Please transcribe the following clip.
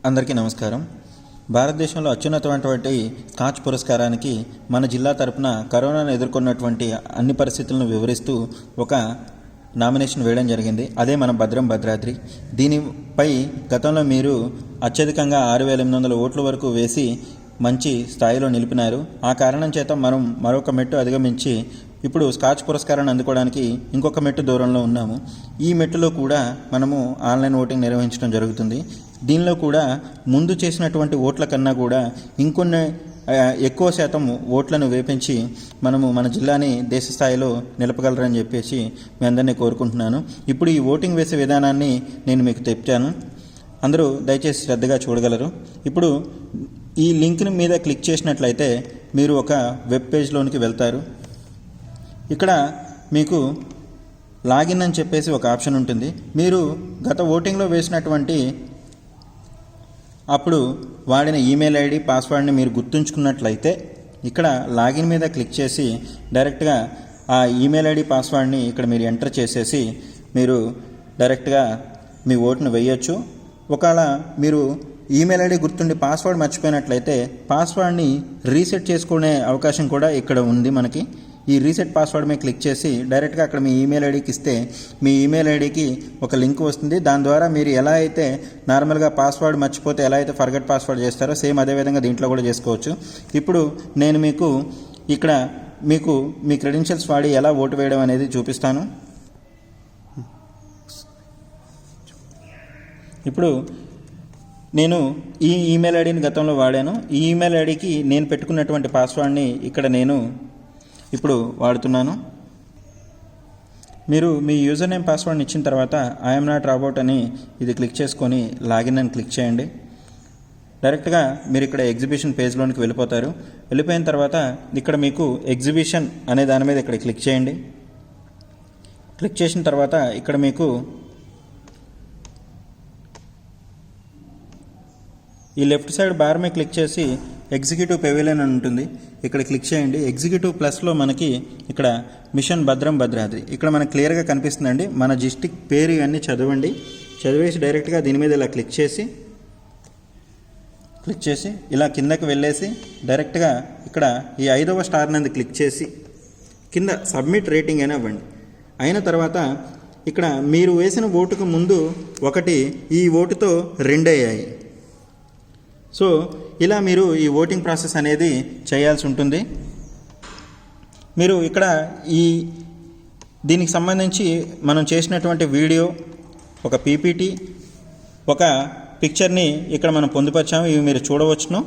అందరికీ నమస్కారం. భారతదేశంలో అత్యున్నతమైనటువంటి స్కాచ్ పురస్కారానికి మన జిల్లా తరపున కరోనాను ఎదుర్కొన్నటువంటి అన్ని పరిస్థితులను వివరిస్తూ ఒక నామినేషన్ వేయడం జరిగింది. అదే మన భద్రం భద్రాద్రి. దీనిపై గతంలో మీరు అత్యధికంగా 6,800 ఓట్ల వరకు వేసి మంచి స్థాయిలో నిలిపినారు. ఆ కారణం చేత మనం మరొక మెట్టు అధిగమించి ఇప్పుడు స్కాచ్ పురస్కారాన్ని అందుకోవడానికి ఇంకొక మెట్టు దూరంలో ఉన్నాము. ఈ మెట్టులో కూడా మనము ఆన్లైన్ ఓటింగ్ నిర్వహించడం జరుగుతుంది. దీనిలో కూడా ముందు చేసినటువంటి ఓట్ల కన్నా కూడా ఇంకొన్ని ఎక్కువ శాతం ఓట్లను వేపించి మనము మన జిల్లాని దేశ స్థాయిలో నిలపగలరని చెప్పేసి మీ అందరినీ కోరుకుంటున్నాను. ఇప్పుడు ఈ ఓటింగ్ వేసే విధానాన్ని నేను మీకు తెప్పాను. అందరూ దయచేసి శ్రద్ధగా చూడగలరు. ఇప్పుడు ఈ లింక్ మీద క్లిక్ చేసినట్లయితే మీరు ఒక వెబ్ పేజ్లోనికి వెళ్తారు. ఇక్కడ మీకు లాగిన్ అని చెప్పేసి ఒక ఆప్షన్ ఉంటుంది. మీరు గత ఓటింగ్లో వేసినటువంటి అప్పుడు వాడిన ఈమెయిల్ ఐడి పాస్వర్డ్ని మీరు గుర్తుంచుకున్నట్లయితే ఇక్కడ లాగిన్ మీద క్లిక్ చేసి డైరెక్ట్గా ఆ ఈమెయిల్ ఐడి పాస్వర్డ్ని ఇక్కడ మీరు ఎంటర్ చేసేసి మీరు డైరెక్ట్గా మీ ఓటును వేయచ్చు. ఒకవేళ మీరు ఈమెయిల్ ఐడి గుర్తుండి పాస్వర్డ్ మర్చిపోయినట్లయితే పాస్వర్డ్ని రీసెట్ చేసుకునే అవకాశం కూడా ఇక్కడ ఉంది. మనకి ఈ రీసెట్ పాస్వర్డ్ మీద క్లిక్ చేసి డైరెక్ట్గా అక్కడ మీ ఈమెయిల్ ఐడికి ఇస్తే మీ ఈమెయిల్ ఐడికి ఒక లింక్ వస్తుంది. దాని ద్వారా మీరు ఎలా అయితే నార్మల్గా పాస్వర్డ్ మర్చిపోతే ఎలా అయితే ఫర్గెట్ పాస్వర్డ్ చేస్తారో సేమ్ అదేవిధంగా దీంట్లో కూడా చేసుకోవచ్చు. ఇప్పుడు నేను మీకు ఇక్కడ మీ క్రెడెన్షియల్స్ వాడి ఎలా ఓటు వేయడం అనేది చూపిస్తాను. ఇప్పుడు నేను ఈ ఈమెయిల్ ఐడిని గతంలో వాడాను. ఈ ఈమెయిల్ ఐడికి నేను పెట్టుకున్నటువంటి పాస్వర్డ్ని ఇక్కడ నేను ఇప్పుడు వాడుతున్నాను. మీరు మీ యూజర్ నేమ్ పాస్వర్డ్ని ఇచ్చిన తర్వాత ఐఎమ్ నాట్ రాబోట్ అని ఇది క్లిక్ చేసుకొని లాగిన్ అని క్లిక్ చేయండి. డైరెక్ట్గా మీరు ఇక్కడ ఎగ్జిబిషన్ పేజ్లోనికి వెళ్ళిపోతారు. వెళ్ళిపోయిన తర్వాత ఇక్కడ మీకు ఎగ్జిబిషన్ అనే దాని మీద ఇక్కడ క్లిక్ చేయండి. క్లిక్ చేసిన తర్వాత ఇక్కడ మీకు ఈ లెఫ్ట్ సైడ్ బార్ మీద క్లిక్ చేసి ఎగ్జిక్యూటివ్ పెవిలియన్ అని ఉంటుంది. ఇక్కడ క్లిక్ చేయండి. ఎగ్జిక్యూటివ్ ప్లస్లో మనకి ఇక్కడ మిషన్ భద్రం భద్రాద్రి ఇక్కడ మనకు క్లియర్గా కనిపిస్తుందండి. మన డిస్టిక్ పేరు ఇవన్నీ చదవండి. చదివేసి డైరెక్ట్గా దీని మీద ఇలా క్లిక్ చేసి ఇలా కిందకి వెళ్ళేసి డైరెక్ట్గా ఇక్కడ ఈ 5వ స్టార్ నందు క్లిక్ చేసి కింద సబ్మిట్ రేటింగ్ అయినా ఇవ్వండి. అయిన తర్వాత ఇక్కడ మీరు వేసిన ఓటుకు ముందు 1, ఈ ఓటుతో 2 అయ్యాయి. సో ఇలా మీరు ఈ ఓటింగ్ ప్రాసెస్ అనేది చేయాల్సి ఉంటుంది. మీరు ఇక్కడ దీనికి సంబంధించి మనం చేసినటువంటి వీడియో, ఒక పీపీటీ, ఒక పిక్చర్ని ఇక్కడ మనం పొందుపరిచాము. ఇవి మీరు చూడవచ్చును.